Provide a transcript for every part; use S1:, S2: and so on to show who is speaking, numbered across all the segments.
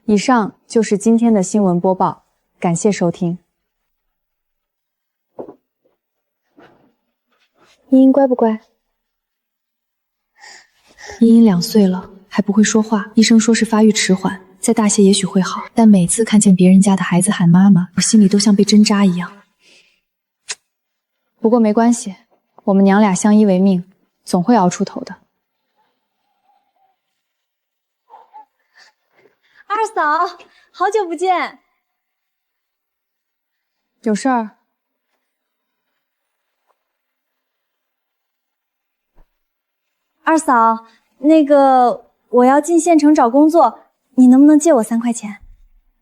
S1: 以上就是今天的新闻播报，感谢收听。
S2: 茵茵乖不乖？
S3: 茵茵2岁了，还不会说话，医生说是发育迟缓，再大些也许会好。但每次看见别人家的孩子喊妈妈，我心里都像被针扎一样。
S1: 不过没关系，我们娘俩相依为命，总会熬出头的。
S2: 二嫂，好久不见。
S1: 有事儿？
S2: 二嫂，那个我要进县城找工作，你能不能借我3块钱？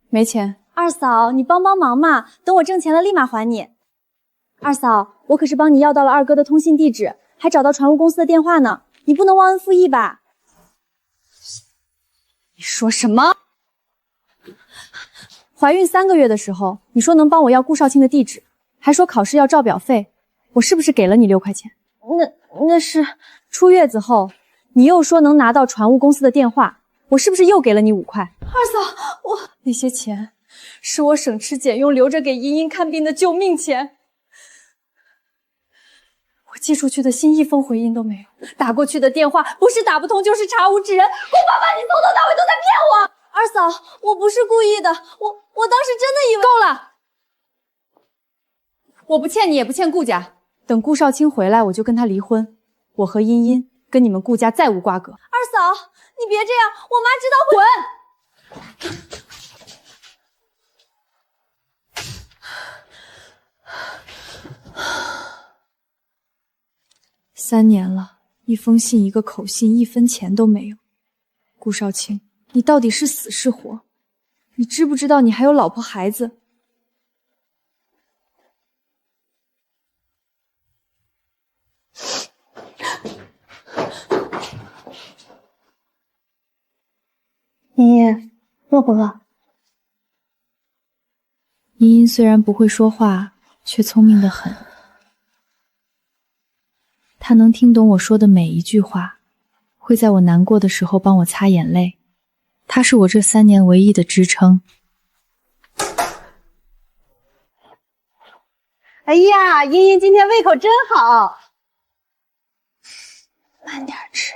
S1: 没钱。
S2: 二嫂，你帮帮忙嘛，等我挣钱了立马还你。二嫂，我可是帮你要到了二哥的通信地址，还找到船务公司的电话呢，你不能忘恩负义吧？
S1: 你说什么？怀孕3个月的时候，你说能帮我要顾少卿的地址，还说考试要照表费，我是不是给了你6块钱？
S2: 那是
S1: 出月子后，你又说能拿到船务公司的电话，我是不是又给了你5块？
S2: 二嫂，
S1: 那些钱是我省吃俭用留着给茵茵看病的救命钱，我寄出去的信1封回音都没有，打过去的电话不是打不通就是查无此人，
S2: 顾爸爸，你从头到尾都在骗我！二嫂，我不是故意的，我当时真的以为……
S1: 够了！我不欠你，也不欠顾家。等顾少卿回来，我就跟他离婚。我和茵茵跟你们顾家再无瓜葛。
S2: 二嫂，你别这样，我妈知道会……滚
S3: ！3年了，一封信，一个口信，1分钱都没有。顾少卿，你到底是死是活？你知不知道你还有老婆孩子？
S2: 茵茵，饿不饿？
S3: 茵茵虽然不会说话，却聪明得很。她能听懂我说的每一句话，会在我难过的时候帮我擦眼泪。她是我这3年唯一的支撑。
S4: 哎呀，茵茵今天胃口真好。
S2: 慢点吃，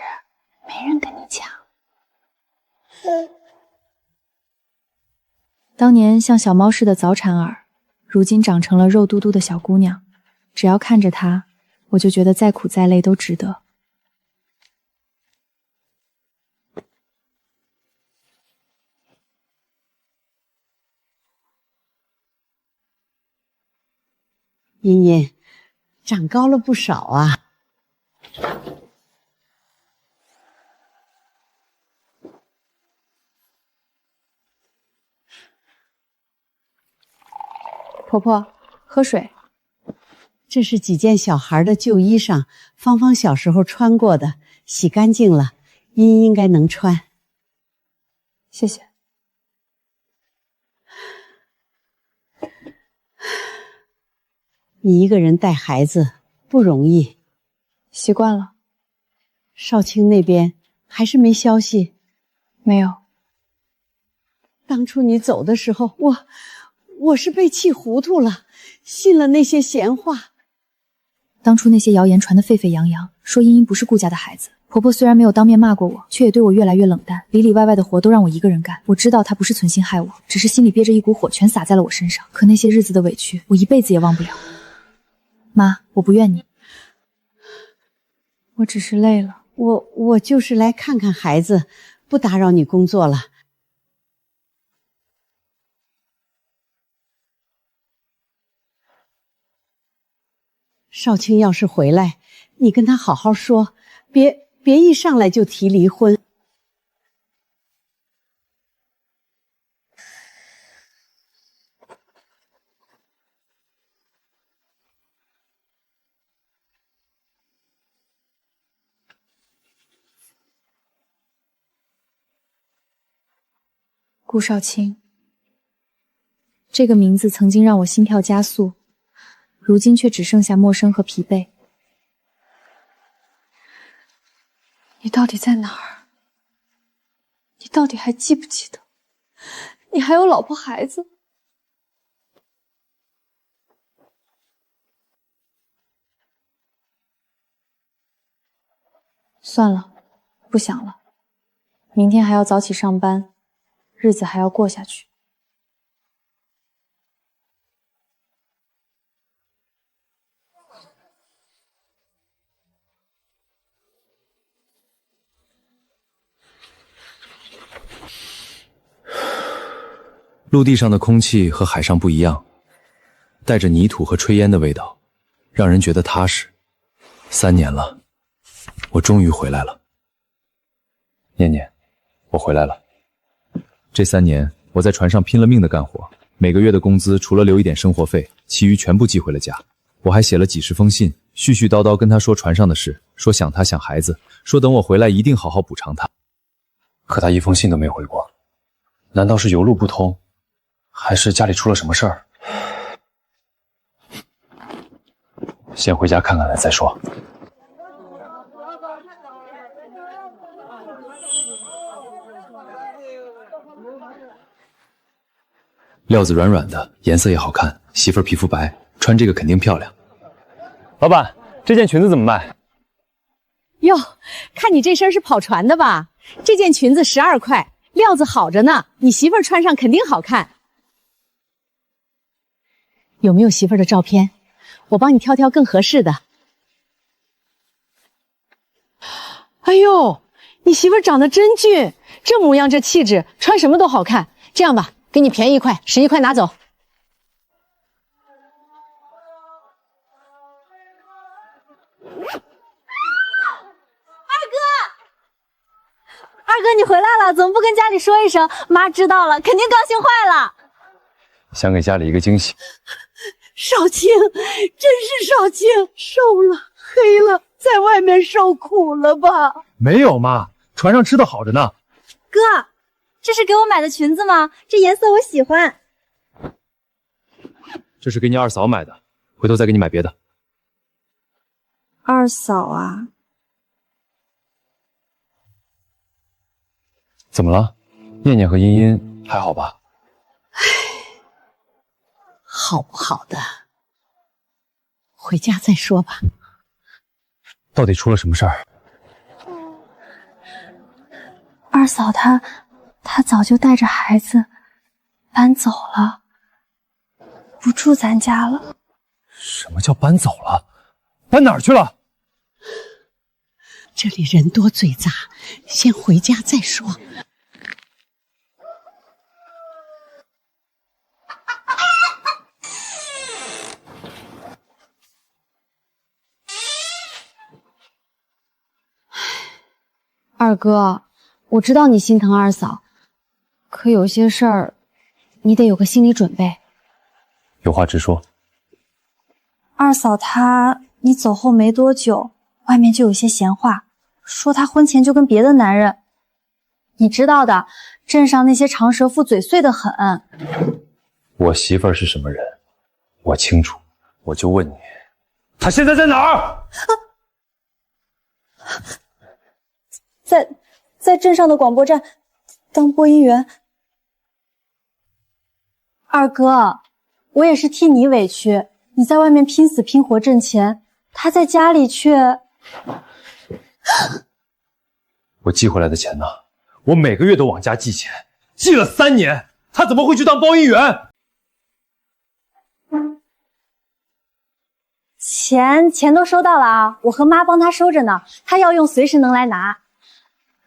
S2: 没人跟你抢。
S3: 当年像小猫似的早产儿，如今长成了肉嘟嘟的小姑娘。只要看着她，我就觉得再苦再累都值得。
S4: 茵茵，长高了不少啊。
S1: 婆婆，喝水。
S4: 这是几件小孩的旧衣裳，芳芳小时候穿过的，洗干净了，茵茵应该能穿。
S1: 谢谢。
S4: 你一个人带孩子不容易。
S1: 习惯了。
S4: 少卿那边还是没消息？
S1: 没有。
S4: 当初你走的时候，我是被气糊涂了，信了那些闲话。
S3: 当初那些谣言传得沸沸扬扬，说茵茵不是顾家的孩子。婆婆虽然没有当面骂过我，却也对我越来越冷淡，里里外外的活都让我一个人干。我知道她不是存心害我，只是心里憋着一股火，全撒在了我身上。可那些日子的委屈，我一辈子也忘不了。妈，我不怨你，
S1: 我只是累了。
S4: 我就是来看看孩子，不打扰你工作了。少卿要是回来，你跟他好好说，别一上来就提离婚。
S3: 顾少卿，这个名字曾经让我心跳加速，如今却只剩下陌生和疲惫。
S1: 你到底在哪儿？你到底还记不记得？你还有老婆孩子。算了，不想了。明天还要早起上班，日子还要过下去。
S5: 陆地上的空气和海上不一样，带着泥土和炊烟的味道，让人觉得踏实。3年了，我终于回来了。念念，我回来了。这3年，我在船上拼了命的干活，每个月的工资除了留一点生活费，其余全部寄回了家。我还写了几十封信，絮絮叨叨跟他说船上的事，说想他想孩子，说等我回来一定好好补偿他。可他一封信都没回过，难道是邮路不通？还是家里出了什么事儿？先回家看看了再说。料子软软的，颜色也好看，媳妇儿皮肤白，穿这个肯定漂亮。老板，这件裙子怎么卖？
S4: 哟，看你这身是跑船的吧？这件裙子12块，料子好着呢，你媳妇儿穿上肯定好看。有没有媳妇儿的照片？我帮你挑挑更合适的。哎呦，你媳妇儿长得真俊，这模样这气质，穿什么都好看。这样吧，给你便宜1块，11块拿走。
S2: 二哥，你回来了，怎么不跟家里说一声？妈知道了，肯定高兴坏了。
S5: 想给家里一个惊喜。
S4: 少卿，真是少卿，瘦了黑了，在外面受苦了吧？
S5: 没有妈，船上吃的好着呢。
S2: 哥，这是给我买的裙子吗？这颜色我喜欢。
S5: 这是给你二嫂买的，回头再给你买别的。
S2: 二嫂啊，
S5: 怎么了？念念和茵茵还好吧？
S4: 好不好的，回家再说吧。
S5: 到底出了什么事儿？
S2: 二嫂她早就带着孩子搬走了，不住咱家了。
S5: 什么叫搬走了？搬哪儿去了？
S4: 这里人多嘴杂，先回家再说。
S1: 二哥，我知道你心疼二嫂，可有些事儿，你得有个心理准备。
S5: 有话直说。
S2: 二嫂你走后没多久，外面就有些闲话，说她婚前就跟别的男人，你知道的，镇上那些长舌妇嘴碎得很。
S5: 我媳妇儿是什么人，我清楚。我就问你，她现在在哪儿？
S2: 在镇上的广播站当播音员。二哥，我也是替你委屈，你在外面拼死拼活挣钱，他在家里却……
S5: 我寄回来的钱呢？我每个月都往家寄钱，寄了3年，他怎么会去当播音员？
S2: 钱都收到了啊，我和妈帮他收着呢，他要用随时能来拿。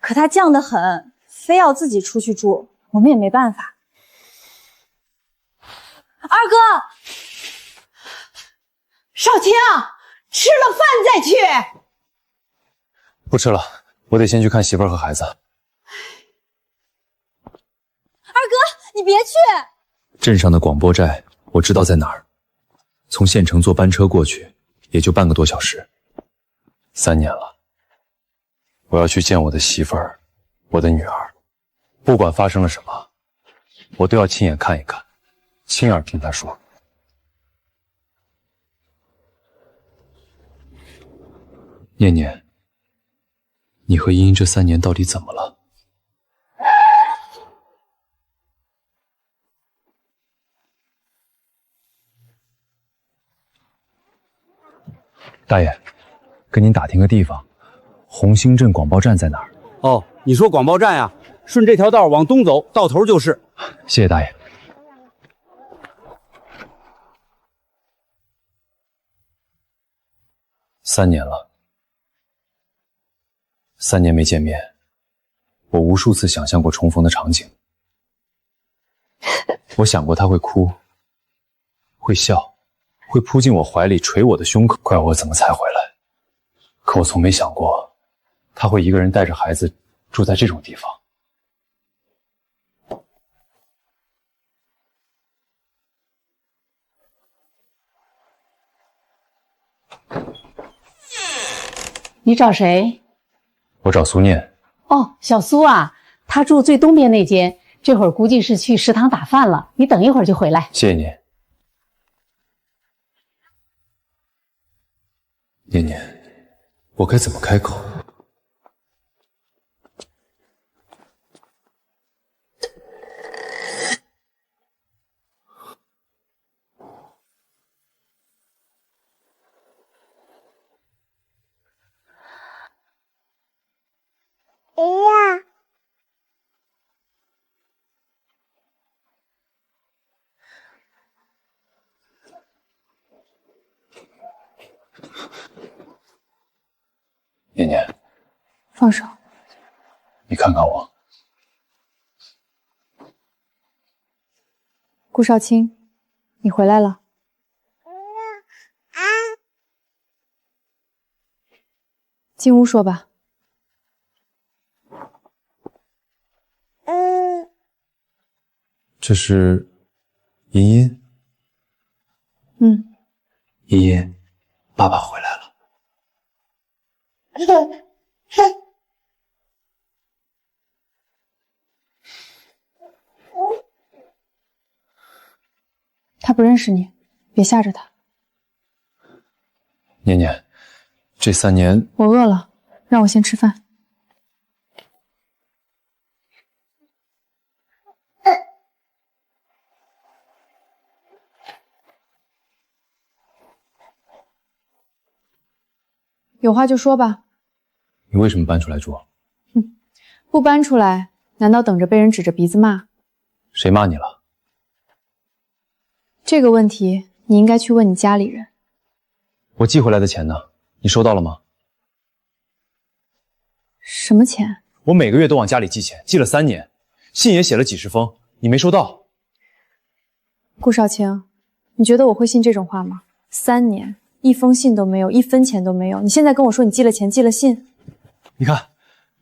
S2: 可他犟得很，非要自己出去住，我们也没办法。二哥，
S4: 少卿，吃了饭再去。
S5: 不吃了，我得先去看媳妇儿和孩子。
S2: 二哥，你别去！
S5: 镇上的广播寨我知道在哪儿，从县城坐班车过去也就半个多小时。3年了，我要去见我的媳妇儿，我的女儿，不管发生了什么，我都要亲眼看一看，亲耳听她说。念念，你和茵茵这3年到底怎么了？大爷，跟您打听个地方，红星镇广报站在哪儿？
S6: 哦，你说广报站呀，顺这条道往东走，到头就是。
S5: 谢谢大爷。3年了，3年没见面，我无数次想象过重逢的场景。我想过他会哭，会笑，会扑进我怀里捶我的胸口，怪我怎么才回来。可我从没想过，他会一个人带着孩子住在这种地方。
S4: 你找谁？
S5: 我找苏念。
S4: 哦，小苏啊，她住最东边那间，这会儿估计是去食堂打饭了。你等一会儿就回来。
S5: 谢谢您。念念，我该怎么开口？念念，
S3: 放手。
S5: 你看看我。
S3: 顾少卿，你回来了。进屋说吧。
S5: 这是茵茵。茵茵，爸爸回来了。
S3: 他不认识你，别吓着他。
S5: 念念，这3年
S3: 我饿了，让我先吃饭。有话就说吧。
S5: 你为什么搬出来住？
S3: 不搬出来，难道等着被人指着鼻子骂？
S5: 谁骂你了？
S3: 这个问题你应该去问你家里人。
S5: 我寄回来的钱呢？你收到了吗？
S3: 什么钱？
S5: 我每个月都往家里寄钱，寄了3年，信也写了几十封，你没收到。
S3: 顾少卿，你觉得我会信这种话吗？3年，1封信都没有，1分钱都没有，你现在跟我说你寄了钱，寄了信。
S5: 你看，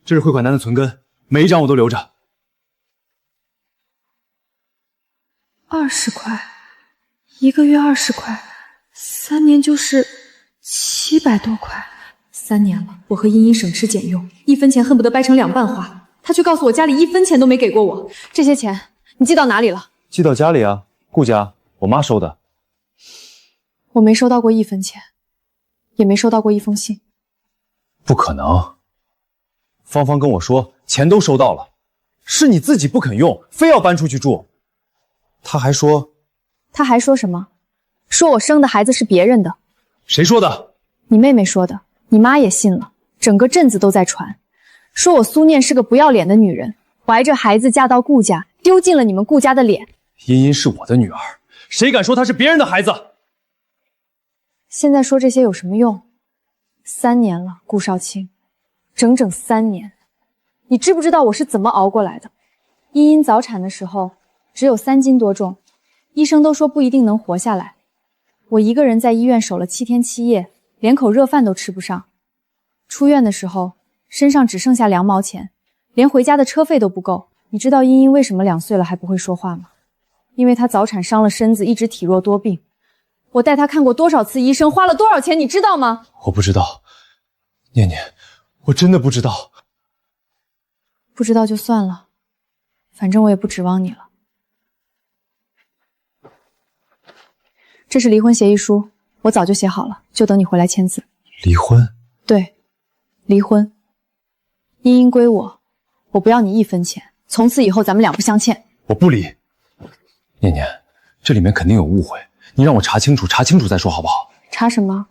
S5: 这是汇款单的存根，每一张我都留着。
S3: 20块，1个月20块，3年就是700多块。3年了，我和茵茵省吃俭用，1分钱恨不得掰成2半花，他却告诉我家里1分钱都没给过我。这些钱你寄到哪里了？
S5: 寄到家里啊，顾家，我妈收的。
S3: 我没收到过1分钱，也没收到过1封信。
S5: 不可能，芳芳跟我说钱都收到了，是你自己不肯用，非要搬出去住。她还说
S3: 什么？说我生的孩子是别人的。
S5: 谁说的？
S3: 你妹妹说的，你妈也信了，整个镇子都在传，说我苏念是个不要脸的女人，怀着孩子嫁到顾家，丢尽了你们顾家的脸。
S5: 茵茵是我的女儿，谁敢说她是别人的孩子？
S3: 现在说这些有什么用？3年了，顾少卿，整整3年。你知不知道我是怎么熬过来的？茵茵早产的时候只有3斤多重，医生都说不一定能活下来。我一个人在医院守了7天7夜，连口热饭都吃不上。出院的时候身上只剩下2毛钱，连回家的车费都不够。你知道茵茵为什么2岁了还不会说话吗？因为她早产伤了身子，一直体弱多病。我带她看过多少次医生，花了多少钱，你知道吗？
S5: 我不知道，念念，我真的不知道。
S3: 不知道就算了，反正我也不指望你了。这是离婚协议书，我早就写好了，就等你回来签字。
S5: 离婚？
S3: 对，离婚。茵茵归我，我不要你1分钱，从此以后咱们两不相欠。
S5: 我不离。念念，这里面肯定有误会，你让我查清楚，查清楚再说好不好？
S3: 查什么？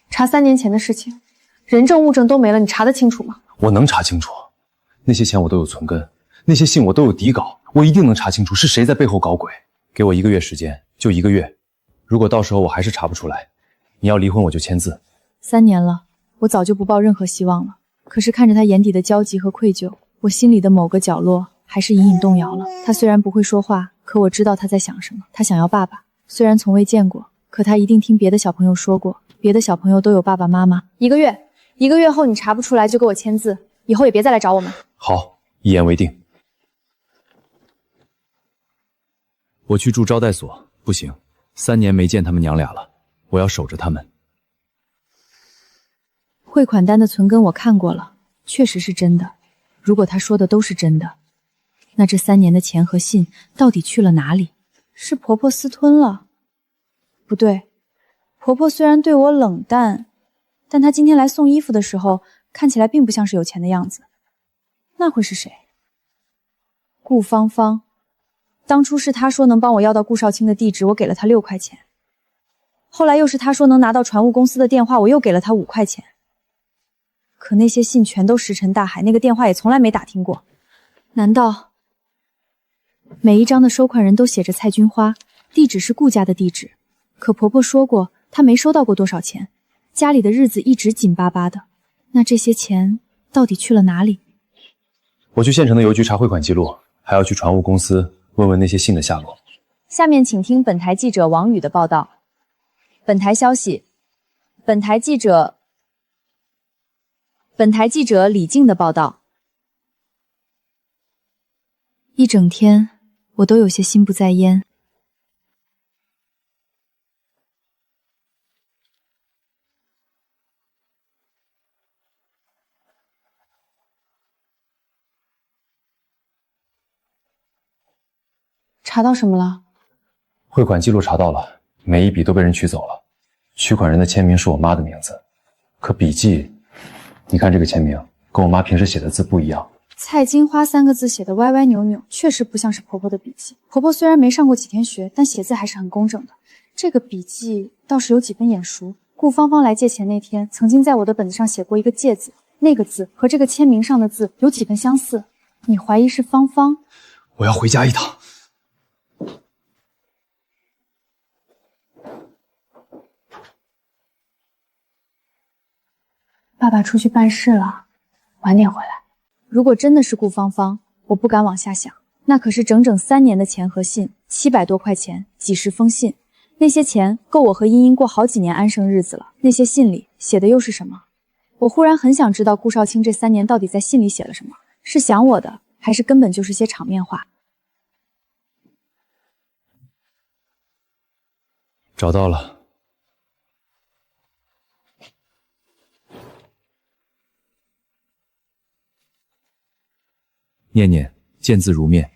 S2: 查3年前的事情，人证物证都没了，你查得清楚吗？
S5: 我能查清楚，那些钱我都有存根，那些信我都有底稿，我一定能查清楚是谁在背后搞鬼。给我1个月时间，就1个月，如果到时候我还是查不出来，你要离婚我就签字。
S3: 3年了，我早就不抱任何希望了。可是看着他眼底的焦急和愧疚，我心里的某个角落还是隐隐动摇了。他虽然不会说话，可我知道他在想什么。他想要爸爸，虽然从未见过，可他一定听别的小朋友说过，别的小朋友都有爸爸妈妈。
S2: 1个月后你查不出来就给我签字，以后也别再来找我们。
S5: 好，一言为定。我去住招待所，不行，3年没见他们娘俩了，我要守着他们。
S3: 汇款单的存根我看过了，确实是真的。如果他说的都是真的，那这3年的钱和信到底去了哪里？是婆婆私吞了？不对，婆婆虽然对我冷淡，但她今天来送衣服的时候，看起来并不像是有钱的样子。那会是谁？顾芳芳。当初是她说能帮我要到顾少卿的地址，我给了她6块钱。后来又是她说能拿到船务公司的电话，我又给了她5块钱。可那些信全都石沉大海，那个电话也从来没打听过。难道每一张的收款人都写着蔡君花，地址是顾家的地址？可婆婆说过，她没收到过多少钱，家里的日子一直紧巴巴的。那这些钱到底去了哪里？
S5: 我去县城的邮局查汇款记录，还要去船务公司问问那些信的下落。
S3: 下面请听本台记者王宇的报道。本台消息，本台记者李静的报道。一整天，我都有些心不在焉。
S1: 查到什么了？
S5: 汇款记录查到了，每一笔都被人取走了。取款人的签名是我妈的名字，可笔记，你看这个签名跟我妈平时写的字不一样。
S2: 蔡金花3个字写的歪歪扭扭，确实不像是婆婆的笔记。婆婆虽然没上过几天学，但写字还是很工整的。这个笔记倒是有几分眼熟。顾芳芳来借钱那天，曾经在我的本子上写过一个借字，那个字和这个签名上的字有几分相似。你怀疑是芳芳？
S5: 我要回家一趟。
S2: 爸爸出去办事了，晚点回来。
S3: 如果真的是顾芳芳，我不敢往下想。那可是整整3年的钱和信，700多块钱，几十封信。那些钱够我和茵茵过好几年安生日子了。那些信里写的又是什么？我忽然很想知道顾少卿这3年到底在信里写了什么，是想我的，还是根本就是些场面话？
S5: 找到了。念念，见字如面。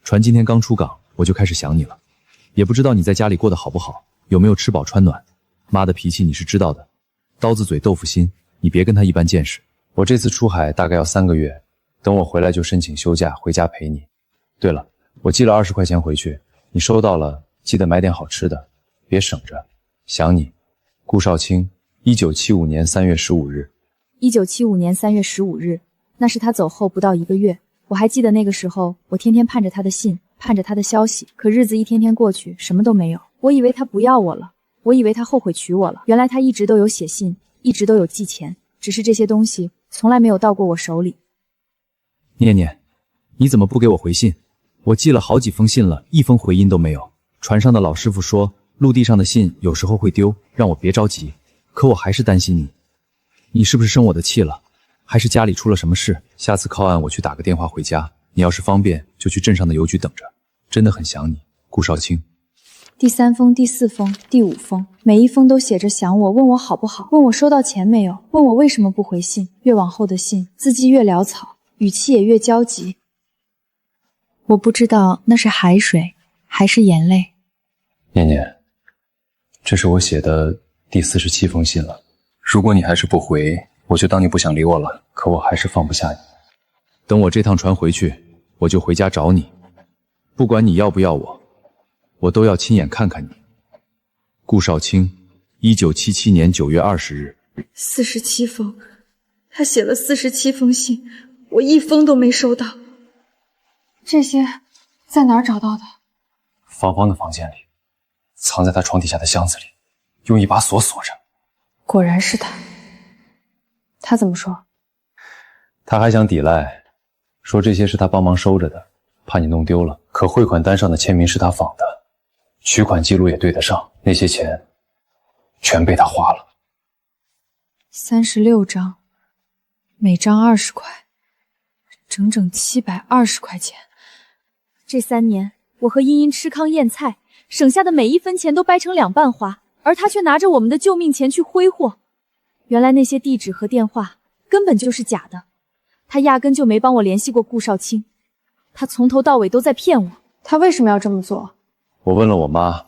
S5: 船今天刚出港，我就开始想你了。也不知道你在家里过得好不好，有没有吃饱穿暖。妈的脾气你是知道的，刀子嘴豆腐心，你别跟她一般见识。我这次出海大概要3个月，等我回来就申请休假回家陪你。对了，我寄了20块钱回去，你收到了记得买点好吃的，别省着。想你，顾少卿。1975年3月15日。
S3: 1975年3月15日，那是他走后不到1个月。我还记得那个时候，我天天盼着他的信，盼着他的消息，可日子一天天过去，什么都没有。我以为他不要我了，我以为他后悔娶我了，原来他一直都有写信，一直都有寄钱，只是这些东西从来没有到过我手里。
S5: 念念，你怎么不给我回信？我寄了好几封信了，一封回音都没有。船上的老师傅说，陆地上的信有时候会丢，让我别着急。可我还是担心你，你是不是生我的气了？还是家里出了什么事？下次靠岸我去打个电话回家，你要是方便就去镇上的邮局等着。真的很想你，顾少卿。
S3: 第3封、第4封、第5封，每一封都写着想我，问我好不好，问我收到钱没有，问我为什么不回信。越往后的信，字迹越潦草，语气也越焦急。我不知道那是海水还是眼泪。
S5: 念念，这是我写的第47封信了。如果你还是不回，我就当你不想理我了。可我还是放不下你。等我这趟船回去，我就回家找你。不管你要不要我，我都要亲眼看看你。顾少卿1977年9月20日。
S7: 47封，他写了47封信，我一封都没收到。
S1: 这些在哪儿找到的？
S5: 芳芳的房间里，藏在她床底下的箱子里，用一把锁锁着。
S1: 果然是他。他怎么说？
S5: 他还想抵赖，说这些是他帮忙收着的，怕你弄丢了。可汇款单上的签名是他仿的，取款记录也对得上，那些钱全被他花了。
S3: 36张，每张20块，整整720块钱。这3年，我和茵茵吃糠咽菜，省下的每一分钱都掰成2半花，而他却拿着我们的救命钱去挥霍。原来那些地址和电话根本就是假的，他压根就没帮我联系过顾少卿，他从头到尾都在骗我。
S1: 他为什么要这么做？
S5: 我问了我妈，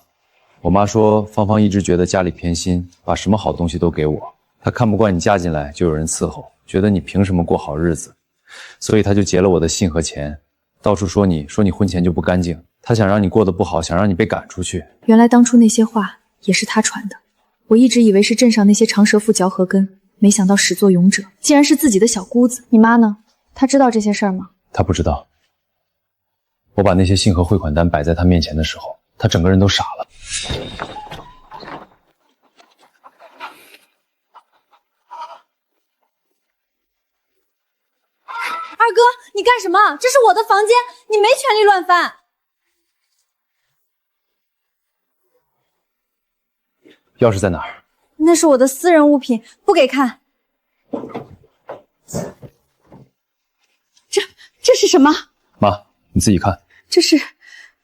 S5: 我妈说芳芳一直觉得家里偏心，把什么好东西都给我。她看不惯你嫁进来就有人伺候，觉得你凭什么过好日子，所以她就劫了我的信和钱，到处说你婚前就不干净，她想让你过得不好，想让你被赶出去。
S3: 原来当初那些话也是他传的，我一直以为是镇上那些长舌妇嚼禾根，没想到始作俑者竟然是自己的小姑子。
S1: 你妈呢？她知道这些事儿吗？
S5: 她不知道。我把那些信和汇款单摆在她面前的时候，她整个人都傻了。
S2: 二哥，你干什么？这是我的房间，你没权利乱翻。
S5: 钥匙在哪儿？
S2: 那是我的私人物品，不给看。
S4: 这是什么？
S5: 妈，你自己看。
S4: 这是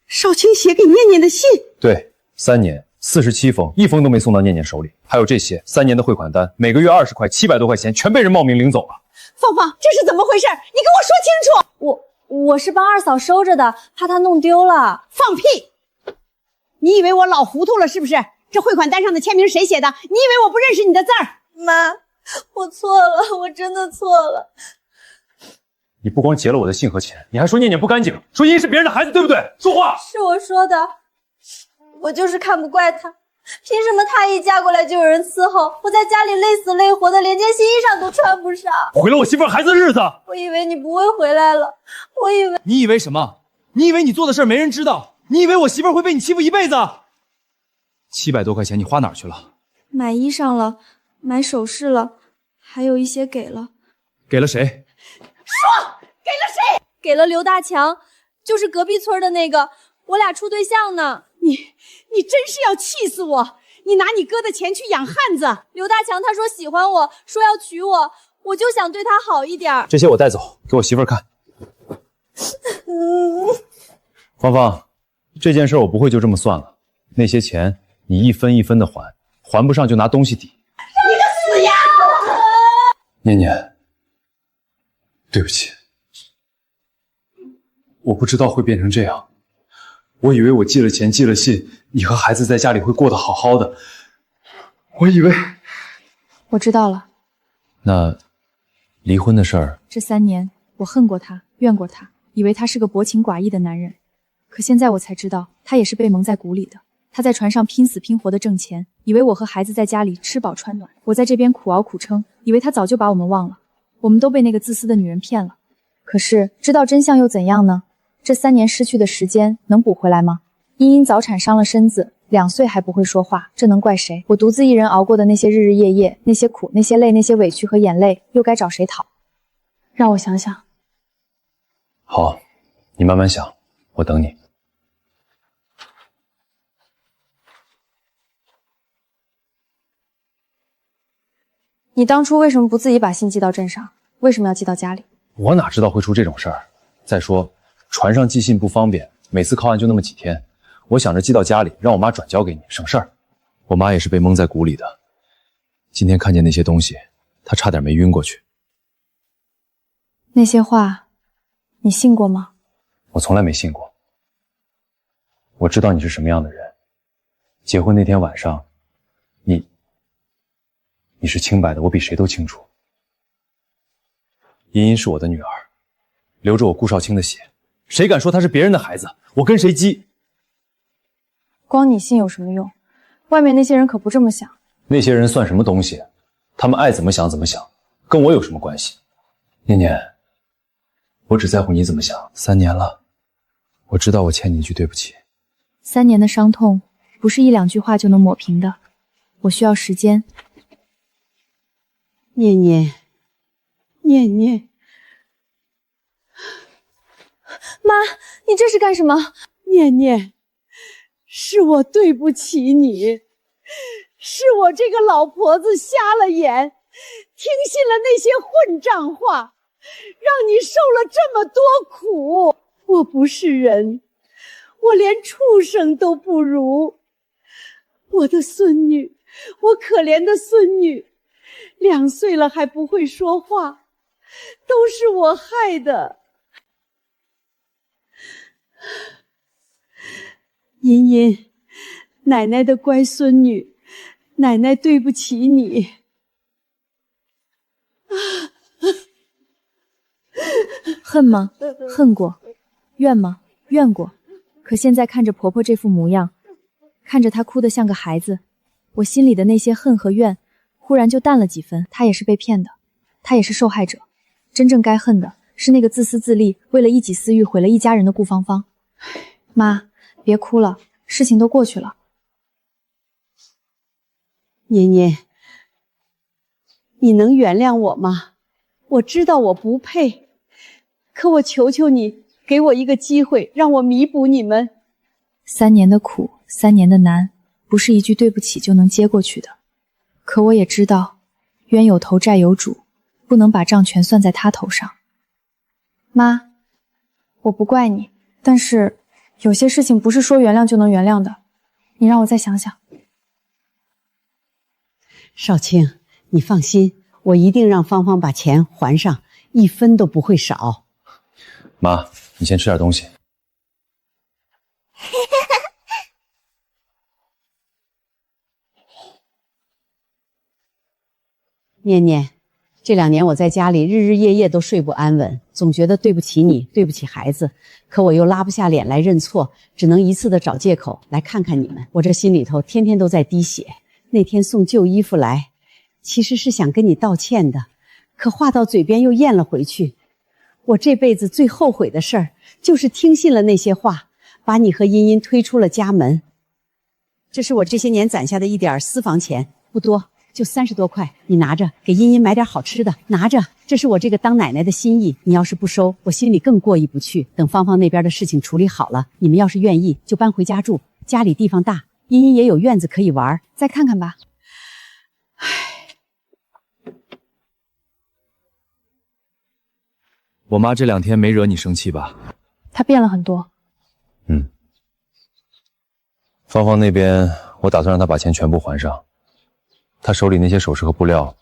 S4: 少卿写给念念的信。
S5: 对，3年47封，一封都没送到念念手里。还有这些3年的汇款单，每个月20块，700多块钱，全被人冒名领走了。
S4: 芳芳，这是怎么回事？你跟我说清楚！
S2: 我是帮二嫂收着的，怕她弄丢了。
S4: 放屁！你以为我老糊涂了是不是？这汇款单上的签名谁写的？你以为我不认识你的字儿？
S2: 妈，我错了，我真的错了。
S5: 你不光劫了我的信和钱，你还说念念不干净，说茵茵是别人的孩子，对不对？说话！
S2: 是我说的，我就是看不惯她。凭什么她一嫁过来就有人伺候，我在家里累死累活的，连件新衣裳都穿不上，
S5: 毁了我媳妇儿孩子的日子。
S2: 我以为你不会回来了，我以为……
S8: 你以为什么？你以为你做的事没人知道？你以为我媳妇儿会被你欺负一辈子？700多块钱你花哪儿去了？
S2: 买衣裳了，买首饰了，还有一些给了。
S8: 给了谁？
S4: 说给了谁？
S2: 给了刘大强，就是隔壁村的那个，我俩处对象呢。
S4: 你真是要气死我！你拿你哥的钱去养汉子。
S2: 刘大强他说喜欢我，说要娶我，我就想对他好一点。
S5: 这些我带走，给我媳妇儿看。芳芳，这件事我不会就这么算了。那些钱你一分一分的还，还不上就拿东西抵。
S4: 你个死丫头！
S5: 念念，对不起，我不知道会变成这样。我以为我寄了钱寄了信，你和孩子在家里会过得好好的。我以为……
S3: 我知道了。
S5: 那离婚的事儿，
S3: 这3年我恨过他，怨过他，以为他是个薄情寡义的男人。可现在我才知道，他也是被蒙在鼓里的。他在船上拼死拼活的挣钱，以为我和孩子在家里吃饱穿暖，我在这边苦熬苦撑，以为他早就把我们忘了。我们都被那个自私的女人骗了。可是知道真相又怎样呢？这3年失去的时间能补回来吗？茵茵早产伤了身子，2岁还不会说话，这能怪谁？我独自一人熬过的那些日日夜夜，那些苦，那些累，那些委屈和眼泪，又该找谁讨？
S1: 让我想想。
S5: 好，你慢慢想，我等你。
S1: 你当初为什么不自己把信寄到镇上？为什么要寄到家里？
S5: 我哪知道会出这种事儿？再说，船上寄信不方便，每次靠岸就那么几天。我想着寄到家里，让我妈转交给你，省事儿。我妈也是被蒙在鼓里的。今天看见那些东西，她差点没晕过去。
S1: 那些话，你信过吗？
S5: 我从来没信过。我知道你是什么样的人。结婚那天晚上，你是清白的，我比谁都清楚。茵茵是我的女儿，流着我顾少卿的血，谁敢说她是别人的孩子，我跟谁急。
S1: 光你信有什么用？外面那些人可不这么想。
S5: 那些人算什么东西？他们爱怎么想怎么想，跟我有什么关系？念念，我只在乎你怎么想。3年了，我知道我欠你一句对不起。
S3: 3年的伤痛，不是1、2句话就能抹平的，我需要时间。
S9: 念念，念念，
S2: 妈，你这是干什么？
S9: 念念，是我对不起你，是我这个老婆子瞎了眼，听信了那些混账话，让你受了这么多苦。我不是人，我连畜生都不如。我的孙女，我可怜的孙女，2岁了还不会说话，都是我害的。茵茵，奶奶的乖孙女，奶奶对不起你。
S3: 恨吗？恨过。怨吗？怨过。可现在看着婆婆这副模样，看着她哭得像个孩子，我心里的那些恨和怨忽然就淡了几分。她也是被骗的，她也是受害者。真正该恨的是那个自私自利，为了一己私欲毁了一家人的顾芳芳。妈，别哭了，事情都过去了。
S9: 年年，你能原谅我吗？我知道我不配，可我求求你，给我一个机会，让我弥补你们。
S3: 3年的苦，3年的难，不是一句对不起就能接过去的。可我也知道，冤有头债有主，不能把账全算在他头上。妈，我不怪你，但是有些事情不是说原谅就能原谅的，你让我再想想。
S9: 少卿，你放心，我一定让芳芳把钱还上，1分都不会少。
S5: 妈，你先吃点东西。
S9: 念念，这2年我在家里日日夜夜都睡不安稳，总觉得对不起你，对不起孩子，可我又拉不下脸来认错，只能一次的找借口来看看你们。我这心里头天天都在滴血。那天送旧衣服来，其实是想跟你道歉的，可话到嘴边又咽了回去。我这辈子最后悔的事儿，就是听信了那些话，把你和茵茵推出了家门。这是我这些年攒下的一点私房钱，不多，就30多块，你拿着，给茵茵买点好吃的，拿着，这是我这个当奶奶的心意。你要是不收，我心里更过意不去。等芳芳那边的事情处理好了，你们要是愿意，就搬回家住，家里地方大，茵茵也有院子可以玩，
S3: 再看看吧。
S5: 我妈这2天没惹你生气吧？
S3: 她变了很多。
S5: 芳芳那边，我打算让她把钱全部还上。她手里那些首饰和布料，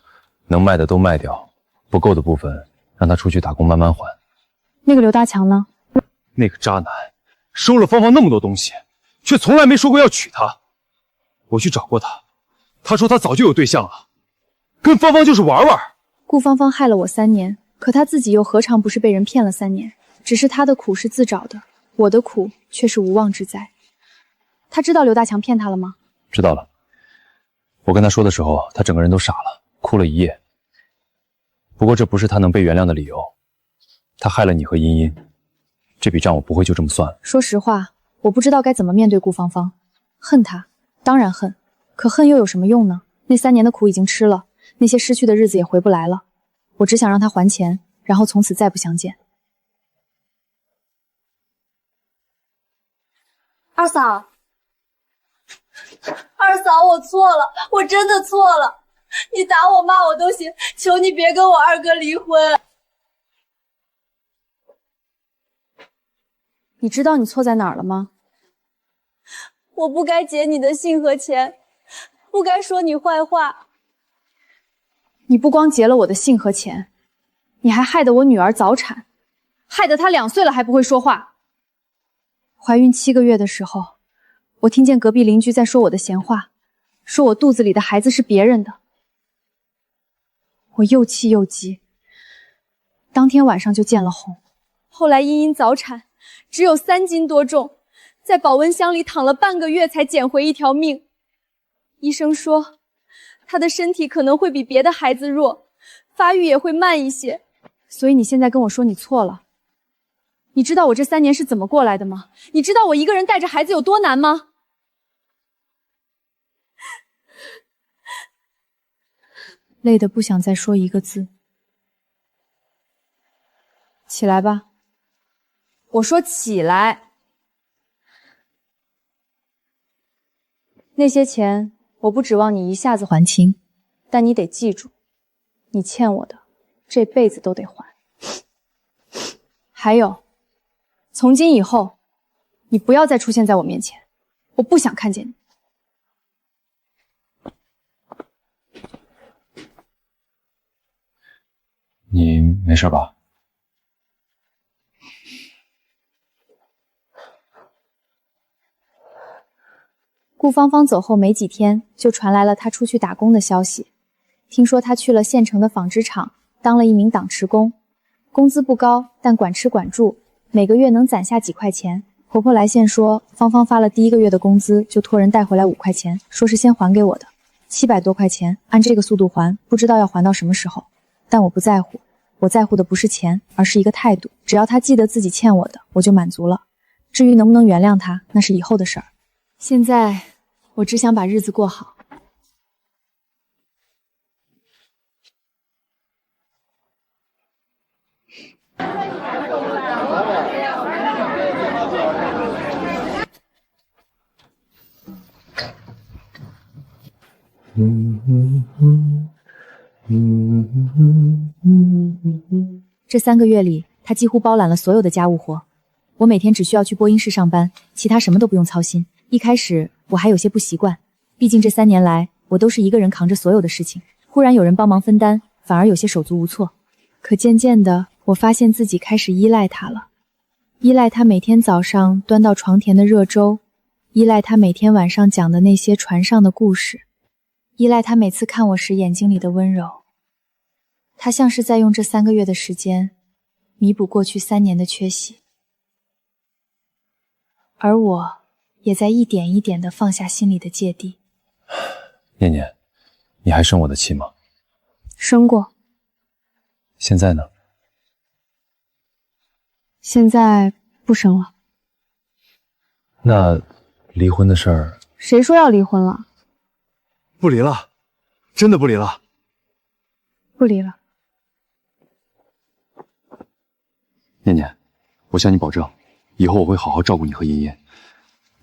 S5: 能卖的都卖掉，不够的部分让她出去打工慢慢还。
S3: 那个刘大强呢？
S5: 那个渣男收了芳芳那么多东西，却从来没说过要娶她。我去找过他，他说他早就有对象了，跟芳芳就是玩玩。
S3: 顾芳芳害了我3年，可她自己又何尝不是被人骗了3年？只是她的苦是自找的，我的苦却是无妄之灾。她知道刘大强骗她了吗？
S5: 知道了。我跟他说的时候，他整个人都傻了，哭了1夜。不过这不是他能被原谅的理由。他害了你和茵茵，这笔账我不会就这么算了。
S3: 说实话，我不知道该怎么面对顾芳芳。恨她，当然恨，可恨又有什么用呢？那3年的苦已经吃了，那些失去的日子也回不来了。我只想让她还钱，然后从此再不相见。
S2: 二嫂，二嫂，我错了，我真的错了。你打我骂我都行，求你别跟我二哥离婚。
S3: 你知道你错在哪儿了吗？
S2: 我不该劫你的信和钱，不该说你坏话。
S3: 你不光劫了我的信和钱，你还害得我女儿早产，害得她2岁了还不会说话。怀孕7个月的时候，我听见隔壁邻居在说我的闲话，说我肚子里的孩子是别人的。我又气又急，当天晚上就见了红。
S2: 后来茵茵早产，只有3斤多重，在保温箱里躺了半个月才捡回一条命。医生说他的身体可能会比别的孩子弱，发育也会慢一些。所以你现在跟我说你错了？你知道我这3年是怎么过来的吗？你知道我一个人带着孩子有多难吗？
S3: 累得不想再说一个字。起来吧。
S2: 我说起来。那些钱我不指望你一下子还清，但你得记住，你欠我的，这辈子都得还。还有，从今以后，你不要再出现在我面前，我不想看见你。
S5: 你没事吧？
S2: 顾芳芳走后没几天，就传来了她出去打工的消息。听说她去了县城的纺织厂，当了一名党持工，工资不高，但管吃管住，每个月能攒下几块钱。婆婆来县说，芳芳发了第1个月的工资，就托人带回来5块钱，说是先还给我的，700多块钱，按这个速度还，不知道要还到什么时候。但我不在乎，我在乎的不是钱，而是一个态度。只要她记得自己欠我的，我就满足了。至于能不能原谅她，那是以后的事儿。现在我只想把日子过好。这3个月里，他几乎包揽了所有的家务活。我每天只需要去播音室上班，其他什么都不用操心。一开始我还有些不习惯，毕竟这3年来我都是一个人扛着所有的事情，忽然有人帮忙分担，反而有些手足无措。可渐渐的，我发现自己开始依赖他了，依赖他每天早上端到床前的热粥，依赖他每天晚上讲的那些船上的故事，依赖他每次看我时眼睛里的温柔。他像是在用这3个月的时间弥补过去3年的缺席，而我也在一点一点地放下心里的芥蒂。
S5: 念念，你还生我的气吗？
S2: 生过。
S5: 现在呢？
S2: 现在不生了。
S5: 那离婚的事儿……
S2: 谁说要离婚了？
S8: 不离了，真的不离了。
S2: 不离了。
S5: 念念，我向你保证，以后我会好好照顾你和茵茵，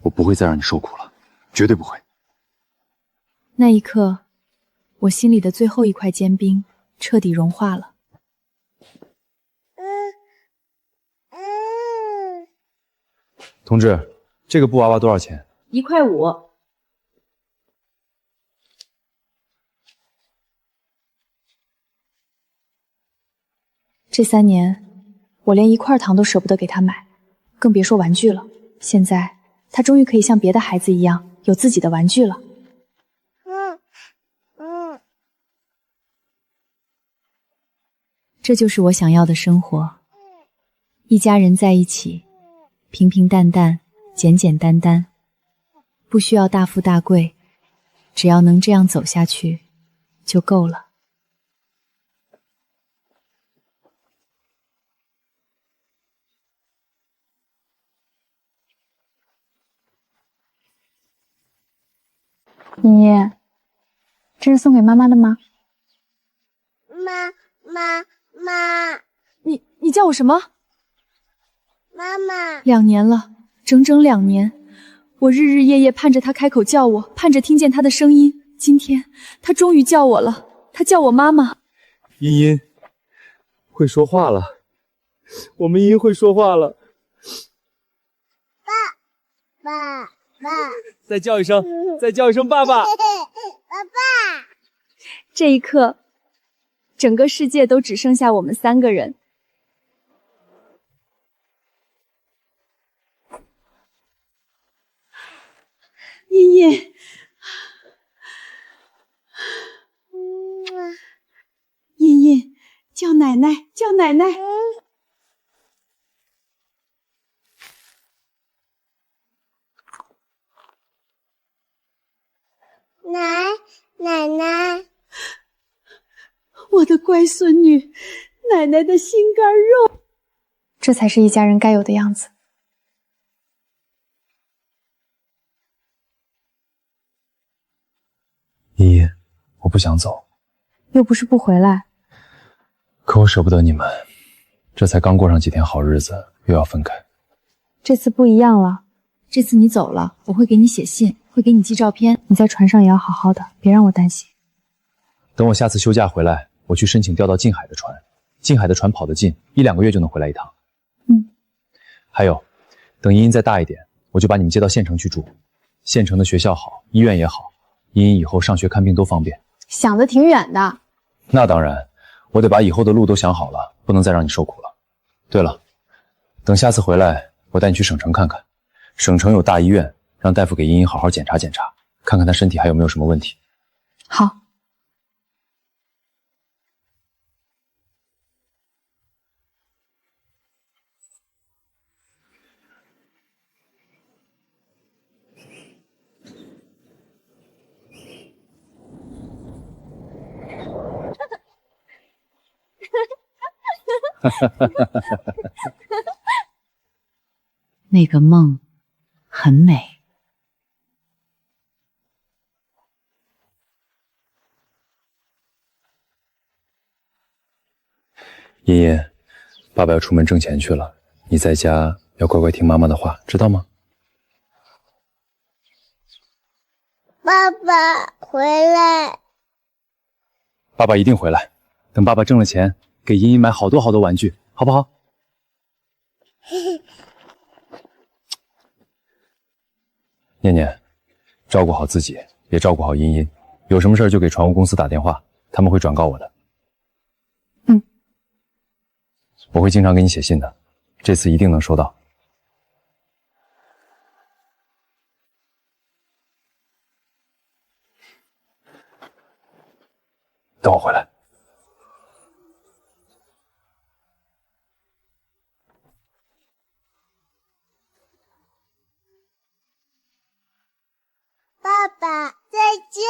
S5: 我不会再让你受苦了，绝对不会。
S3: 那一刻，我心里的最后一块坚冰彻底融化了。
S8: 同志，这个布娃娃多少钱
S9: ？1块5。
S2: 这3年，我连1块糖都舍不得给他买，更别说玩具了。现在，他终于可以像别的孩子一样，有自己的玩具了。
S3: 这就是我想要的生活，一家人在一起，平平淡淡，简简单单，不需要大富大贵，只要能这样走下去，就够了。
S2: 妮妮，这是送给妈妈的吗？
S7: 妈，
S2: 你叫我什么？
S7: 妈妈。
S2: 2年了，整整2年，我日日夜夜盼着他开口叫我，盼着听见他的声音。今天他终于叫我了，他叫我妈妈。
S8: 茵茵会说话了，我们茵茵会说话了。
S7: 爸，
S8: 再叫一声，再叫一声爸爸。
S7: 爸爸。
S2: 这一刻，整个世界都只剩下我们3个人。茵茵，茵茵，叫奶奶，叫奶奶。
S7: 奶奶。乖孙女，奶奶的心肝肉。
S2: 这才是一家人该有的样子。
S5: 依依，我不想走，
S2: 又不是不回来。
S5: 可我舍不得你们，这才刚过上几天好日子，又要分开。
S2: 这次不一样了，
S3: 这次你走了，我会给你写信，会给你寄照片。
S2: 你在船上也要好好的，别让我担心。
S5: 等我下次休假回来，我去申请调到近海的船。近海的船跑得近，1-2个月就能回来一趟。还有，等茵茵再大一点，我就把你们接到县城去住。县城的学校好，医院也好，茵茵以后上学看病都方便。
S1: 想得挺远的。
S5: 那当然，我得把以后的路都想好了，不能再让你受苦了。对了，等下次回来，我带你去省城看看。省城有大医院，让大夫给茵茵好好检查检查，看看她身体还有没有什么问题。
S2: 好。
S9: 那个梦很美。
S5: 茵茵，爸爸要出门挣钱去了，你在家要乖乖听妈妈的话，知道吗？
S10: 爸爸回来。
S5: 爸爸一定回来，等爸爸挣了钱，给茵茵买好多好多玩具，好不好？念念，照顾好自己，也照顾好茵茵。有什么事就给船务公司打电话，他们会转告我的。我会经常给你写信的，这次一定能收到。等我回来。
S10: 爸爸，再见。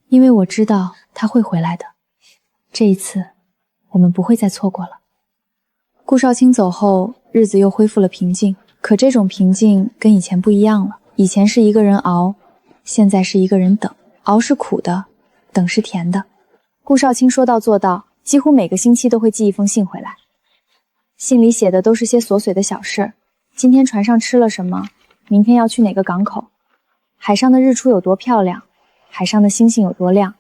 S2: 因为我知道他会回来的，这一次我们不会再错过了。顾少卿走后，日子又恢复了平静，可这种平静跟以前不一样了。以前是一个人熬，现在是一个人等。熬是苦的，等是甜的。顾少卿说到做到，几乎每个星期都会寄一封信回来。信里写的都是些琐碎的小事，今天船上吃了什么，明天要去哪个港口，海上的日出有多漂亮，海上的星星有多亮。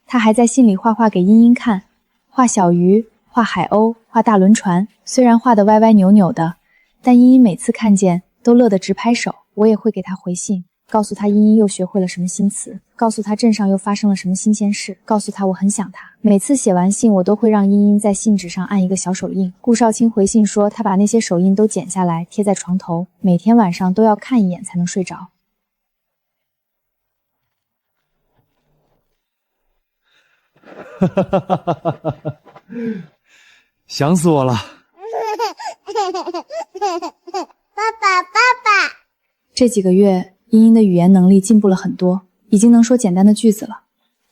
S2: 他还在信里画画给茵茵看，画小鱼，画海鸥，画大轮船，虽然画得歪歪扭扭的，但茵茵每次看见都乐得直拍手。我也会给他回信，告诉他茵茵又学会了什么新词，告诉他镇上又发生了什么新鲜事，告诉他我很想他。每次写完信，我都会让茵茵在信纸上按一个小手印。顾少卿回信说，他把那些手印都剪下来贴在床头，每天晚上都要看一眼才能睡着。
S8: 想死我了。
S10: 爸爸，爸爸。
S2: 这几个月，茵茵的语言能力进步了很多，已经能说简单的句子了。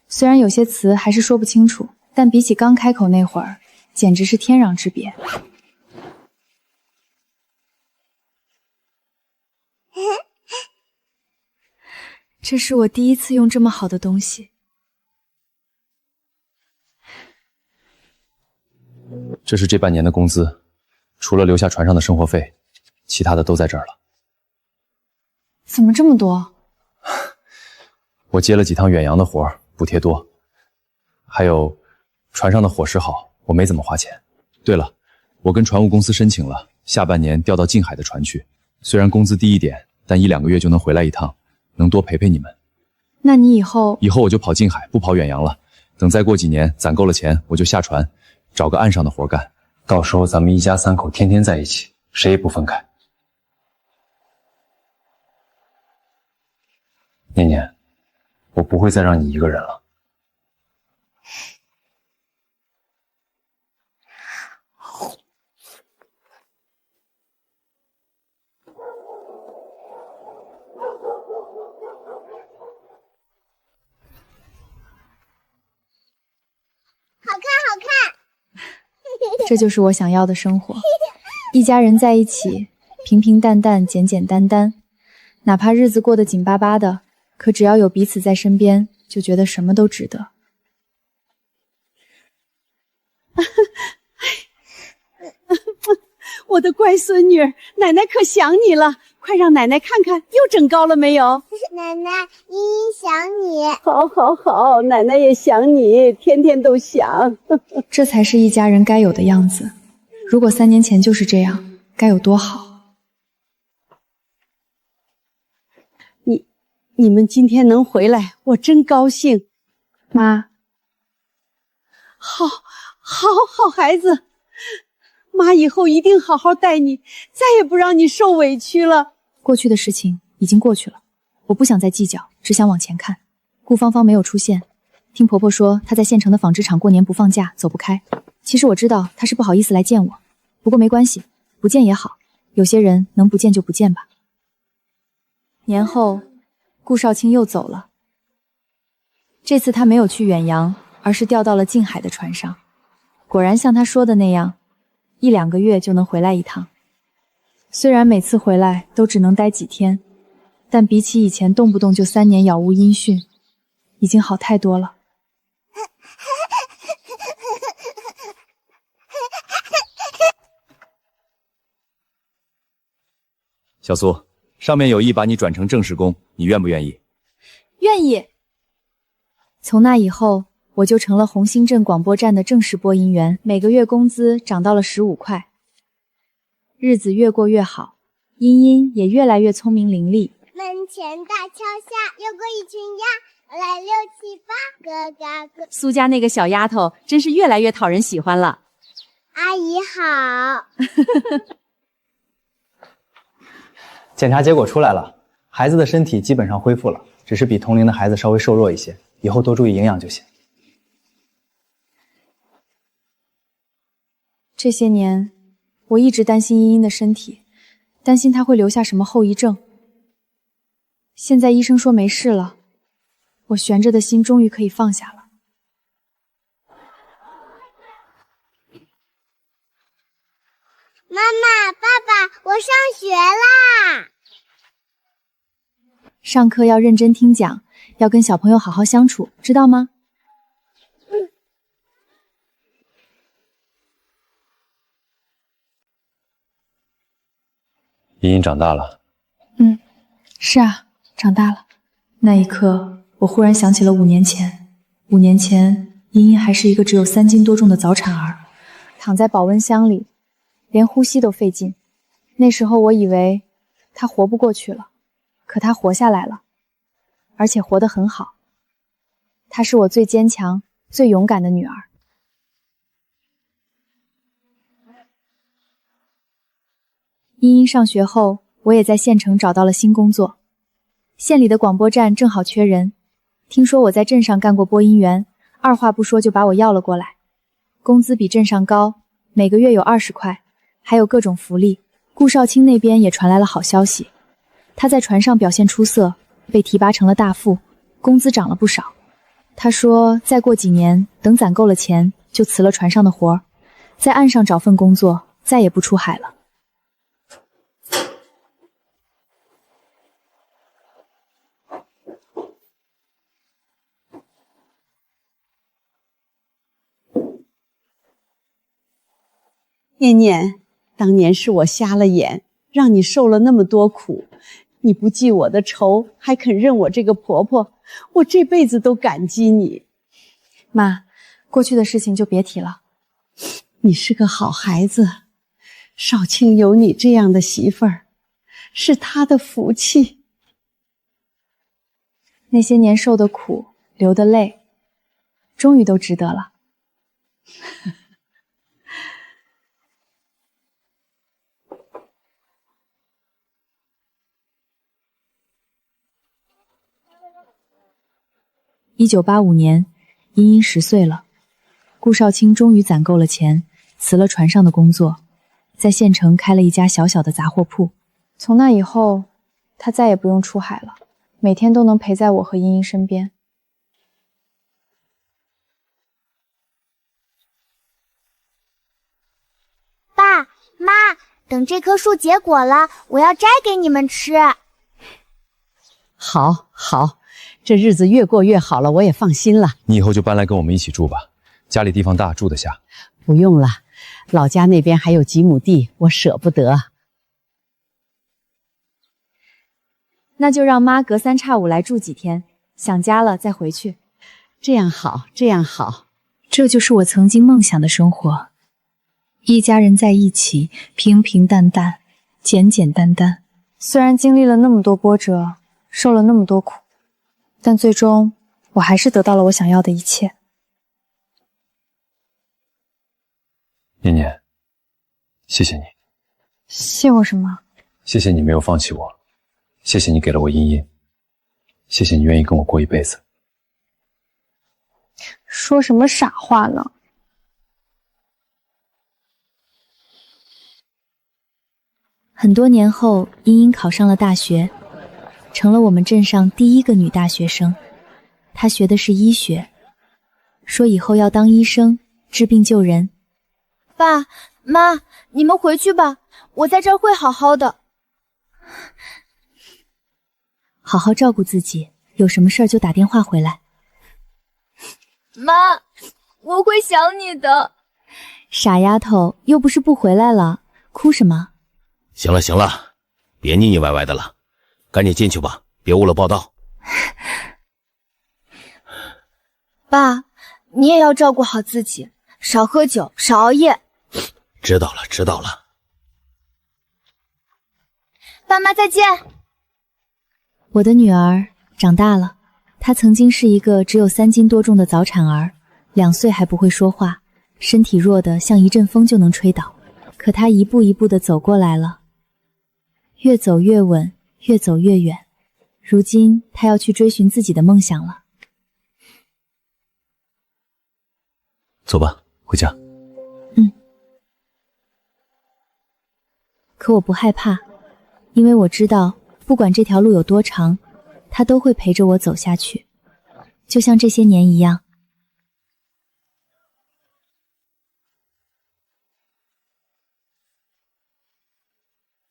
S2: 虽然有些词还是说不清楚，但比起刚开口那会儿，简直是天壤之别。这是我第一次用这么好的东西。
S5: 这是这半年的工资，除了留下船上的生活费，其他的都在这儿了。
S2: 怎么这么多？
S5: 我接了几趟远洋的活，补贴多。还有，船上的伙食好，我没怎么花钱。对了，我跟船务公司申请了，下半年调到近海的船去。虽然工资低一点，但1-2个月就能回来一趟，能多陪陪你们。
S2: 那你以后
S5: 我就跑近海，不跑远洋了。等再过几年攒够了钱，我就下船，找个岸上的活干。到时候咱们一家3口天天在一起，谁也不分开。念念，我不会再让你一个人了。
S3: 这就是我想要的生活，一家人在一起，平平淡淡，简简单单，哪怕日子过得紧巴巴的，可只要有彼此在身边，就觉得什么都值得。
S9: 我的乖孙女，奶奶可想你了，快让奶奶看看又长高了没有。
S10: 奶奶，茵茵想你。
S9: 好，好，好，奶奶也想你，天天都想。
S3: 这才是一家人该有的样子。如果3年前就是这样，该有多好。
S9: 你们今天能回来，我真高兴。
S3: 妈，
S9: 好孩子，妈以后一定好好带你，再也不让你受委屈了。
S3: 过去的事情已经过去了，我不想再计较，只想往前看。顾芳芳没有出现，听婆婆说她在县城的纺织厂过年不放假，走不开。其实我知道她是不好意思来见我，不过没关系，不见也好，有些人能不见就不见吧。年后，顾少卿又走了。这次他没有去远洋，而是调到了近海的船上。果然像他说的那样，1、2个月就能回来一趟。虽然每次回来都只能待几天，但比起以前动不动就3年杳无音讯，已经好太多了。
S5: 小苏，上面有意把你转成正式工，你愿不愿意？
S3: 愿意。从那以后，我就成了红星镇广播站的正式播音员，每个月工资涨到了15块。日子越过越好，茵茵也越来越聪明伶俐。
S10: 门前大桥下游过一群鸭，来6、7、8，咯嘎咯。
S3: 苏家那个小丫头真是越来越讨人喜欢了。
S10: 阿姨好。
S11: 检查结果出来了，孩子的身体基本上恢复了，只是比同龄的孩子稍微瘦弱一些，以后多注意营养就行。
S3: 这些年，我一直担心茵茵的身体，担心她会留下什么后遗症。现在医生说没事了，我悬着的心终于可以放下了。
S10: 妈妈，爸爸，我上学啦！
S3: 上课要认真听讲，要跟小朋友好好相处，知道吗？
S5: 茵茵长大了。
S3: 是啊，长大了。那一刻，我忽然想起了5年前。5年前，茵茵还是一个只有3斤多重的早产儿，躺在保温箱里，连呼吸都费劲。那时候我以为她活不过去了，可她活下来了，而且活得很好。她是我最坚强、最勇敢的女儿。茵茵上学后，我也在县城找到了新工作。县里的广播站正好缺人，听说我在镇上干过播音员，二话不说就把我要了过来。工资比镇上高，每个月有20块，还有各种福利。顾少卿那边也传来了好消息，他在船上表现出色，被提拔成了大副，工资涨了不少。他说再过几年，等攒够了钱，就辞了船上的活，在岸上找份工作，再也不出海了。
S9: 念念，当年是我瞎了眼，让你受了那么多苦，你不记我的仇，还肯认我这个婆婆，我这辈子都感激你。
S3: 妈，过去的事情就别提了。
S9: 你是个好孩子，少卿有你这样的媳妇儿，是他的福气。
S3: 那些年受的苦，流的泪，终于都值得了。1985年，茵茵10岁了，顾少卿终于攒够了钱，辞了船上的工作，在县城开了一家小小的杂货铺。从那以后，他再也不用出海了，每天都能陪在我和茵茵身边。
S10: 妈，等这棵树结果了，我要摘给你们吃。
S9: 好，好，这日子越过越好了，我也放心了。
S5: 你以后就搬来跟我们一起住吧，家里地方大，住得下。
S9: 不用了，老家那边还有几亩地，我舍不得。
S3: 那就让妈隔三差五来住几天，想家了再回去。
S9: 这样好，这样好。
S3: 这就是我曾经梦想的生活，一家人在一起，平平淡淡，简简单单。
S2: 虽然经历了那么多波折，受了那么多苦，但最终我还是得到了我想要的一切。
S5: 念念，谢谢你。
S2: 谢我什么？
S5: 谢谢你没有放弃我，谢谢你给了我茵茵，谢谢你愿意跟我过一辈子。
S2: 说什么傻话呢？
S3: 很多年后，茵茵考上了大学，成了我们镇上第一个女大学生。她学的是医学，说以后要当医生，治病救人。
S7: 爸妈，你们回去吧，我在这儿会好好的。
S3: 好好照顾自己，有什么事儿就打电话回来。
S7: 妈，我会想你的。
S3: 傻丫头，又不是不回来了，哭什么？
S12: 行了行了，别腻腻歪歪的了，赶紧进去吧，别误了报到。
S7: 爸，你也要照顾好自己，少喝酒，少熬夜。
S12: 知道了知道了。
S7: 爸妈再见。
S3: 我的女儿长大了，她曾经是一个只有3斤多重的早产儿，2岁还不会说话，身体弱得像一阵风就能吹倒。可她一步一步地走过来了，越走越稳，越走越远。如今她要去追寻自己的梦想了。
S5: 走吧，回家。
S3: 可我不害怕，因为我知道，不管这条路有多长，他都会陪着我走下去，就像这些年一样。